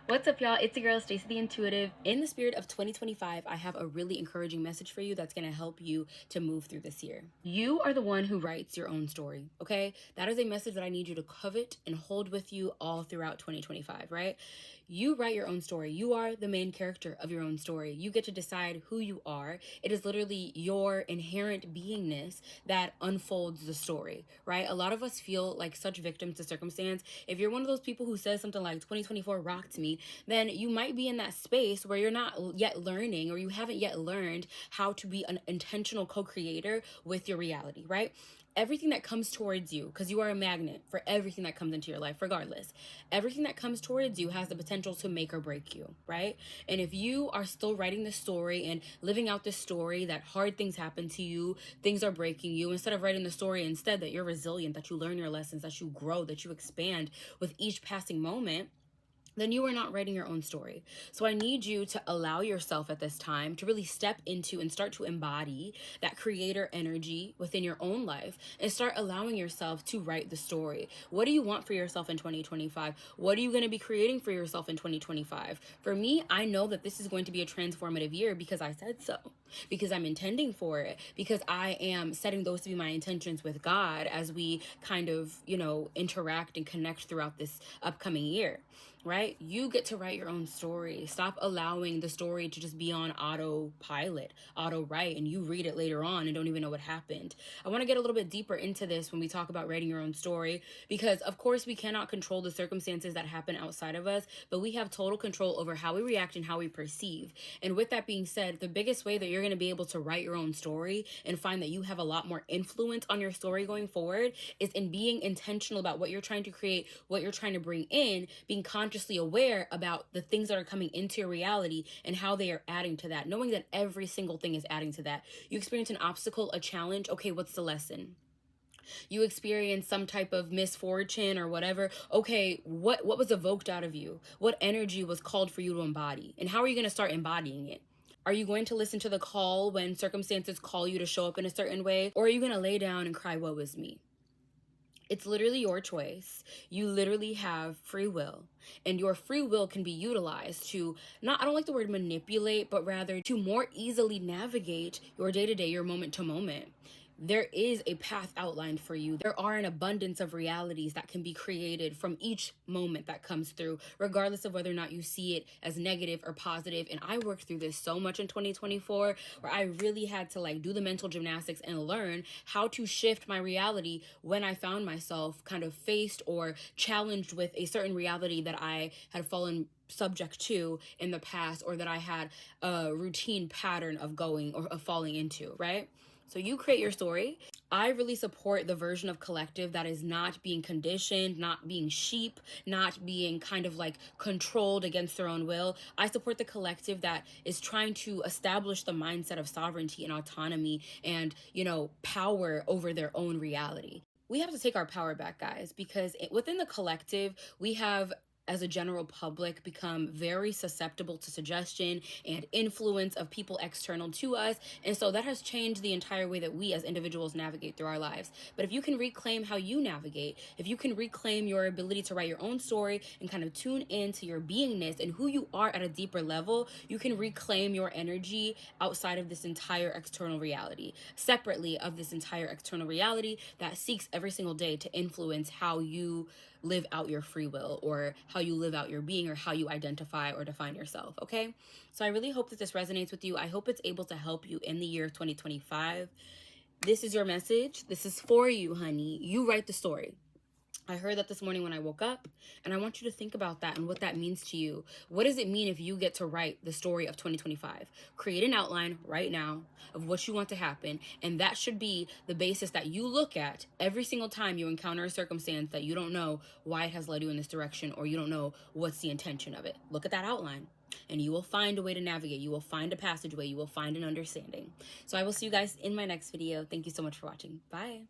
What's up, y'all? It's your girl, Stacey the Intuitive. In the spirit of 2025, I have a really encouraging message for you that's going to help you to move through this year. You are the one who writes your own story, okay? That is a message that I need you to covet and hold with you all throughout 2025, right? You write your own story. You are the main character of your own story. You get to decide who you are. It is literally your inherent beingness that unfolds the story, right? A lot of us feel like such victims to circumstance. If you're one of those people who says something like 2024 rocked me, then you might be in that space where you're not yet learning, or you haven't yet learned how to be an intentional co-creator with your reality, right? Everything that comes towards you, because you are a magnet for everything that comes into your life, regardless, everything that comes towards you has the potential to make or break you, right? And if you are still writing the story and living out the story that hard things happen to you, things are breaking you, instead of writing the story instead that you're resilient, that you learn your lessons, that you grow, that you expand with each passing moment, then you are not writing your own story. So I need you to allow yourself at this time to really step into and start to embody that creator energy within your own life and start allowing yourself to write the story. What do you want for yourself in 2025? What are you going to be creating for yourself in 2025? For me, I know that this is going to be a transformative year because I said so, because I'm intending for it, because I am setting those to be my intentions with God as we kind of, interact and connect throughout this upcoming year. Right? You get to write your own story. Stop allowing the story to just be on autopilot, auto write, and you read it later on and don't even know what happened. I want to get a little bit deeper into this when we talk about writing your own story, because of course we cannot control the circumstances that happen outside of us, but we have total control over how we react and how we perceive. And with that being said, the biggest way that you're going to be able to write your own story and find that you have a lot more influence on your story going forward is in being intentional about what you're trying to create, what you're trying to bring in, being consciously aware about the things that are coming into your reality and how they are adding to that, knowing that every single thing is adding to that. You experience an obstacle, a challenge. Okay, what's the lesson? You experience some type of misfortune or whatever. Okay, what was evoked out of you? What energy was called for you to embody? And how are you going to start embodying it? Are you going to listen to the call when circumstances call you to show up in a certain way? Or are you going to lay down and cry, woe is me? It's literally your choice. You literally have free will, and your free will can be utilized to not, I don't like the word manipulate, but rather to more easily navigate your day to day, your moment to moment. There is a path outlined for you. There are an abundance of realities that can be created from each moment that comes through, regardless of whether or not you see it as negative or positive. And I worked through this so much in 2024, where I really had to do the mental gymnastics and learn how to shift my reality when I found myself kind of faced or challenged with a certain reality that I had fallen subject to in the past, or that I had a routine pattern of going or of falling into, right? So you create your story. I really support the version of collective that is not being conditioned, not being sheep, not being kind of controlled against their own will. I support the collective that is trying to establish the mindset of sovereignty and autonomy and, power over their own reality. We have to take our power back, guys, because within the collective, we have, as a general public, become very susceptible to suggestion and influence of people external to us. And so that has changed the entire way that we as individuals navigate through our lives. But if you can reclaim how you navigate, if you can reclaim your ability to write your own story and kind of tune into your beingness and who you are at a deeper level, you can reclaim your energy outside of this entire external reality, separately of this entire external reality that seeks every single day to influence how you live out your free will, or how you live out your being, or how you identify or define yourself, okay? So I really hope that this resonates with you. I hope it's able to help you in the year of 2025. This is your message. This is for you, honey. You write the story. I heard that this morning when I woke up, and I want you to think about that and what that means to you. What does it mean if you get to write the story of 2025? Create an outline right now of what you want to happen, and that should be the basis that you look at every single time you encounter a circumstance that you don't know why it has led you in this direction, or you don't know what's the intention of it. Look at that outline, and you will find a way to navigate. You will find a passageway. You will find an understanding. So I will see you guys in my next video. Thank you so much for watching. Bye.